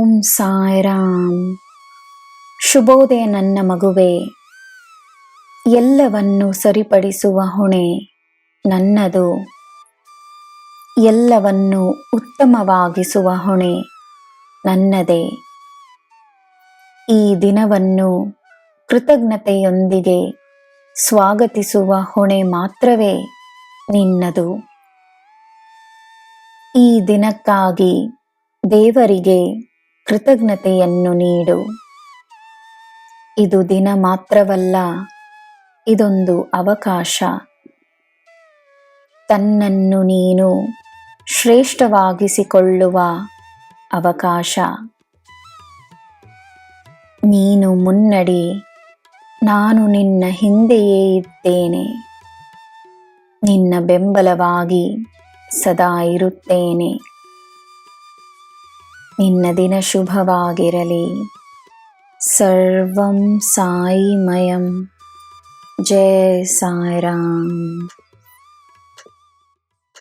ಓಂ ಸಾಯಿರಾಮ್. ಶುಭೋದಯ ನನ್ನ ಮಗುವೆ. ಎಲ್ಲವನ್ನು ಸರಿಪಡಿಸುವ ಹೊಣೆ ನನ್ನದು. ಎಲ್ಲವನ್ನು ಉತ್ತಮವಾಗಿಸುವ ಹೊಣೆ ನನ್ನದೇ. ಈ ದಿನವನ್ನು ಕೃತಜ್ಞತೆಯೊಂದಿಗೆ ಸ್ವಾಗತಿಸುವ ಹೊಣೆ ಮಾತ್ರವೇ ನಿನ್ನದು. ಈ ದಿನಕ್ಕಾಗಿ ದೇವರಿಗೆ ಕೃತಜ್ಞತೆಯನ್ನು ನೀಡು. ಇದು ದಿನ ಮಾತ್ರವಲ್ಲ, ಇದೊಂದು ಅವಕಾಶ. ತನ್ನನ್ನು ನೀನು ಶ್ರೇಷ್ಠವಾಗಿಸಿಕೊಳ್ಳುವ ಅವಕಾಶ. ನೀನು ಮುನ್ನಡಿ, ನಾನು ನಿನ್ನ ಹಿಂದೆಯೇ ಇದ್ದೇನೆ. ನಿನ್ನ ಬೆಂಬಲವಾಗಿ ಸದಾ ಇರುತ್ತೇನೆ. ನಿನ್ನ ದಿನ ಶುಭವಾಗಿರಲಿ. ಸರ್ವಂ ಸಾಯಿಮಯಂ. ಜೈ ಸಾಯಿರಾಮ್.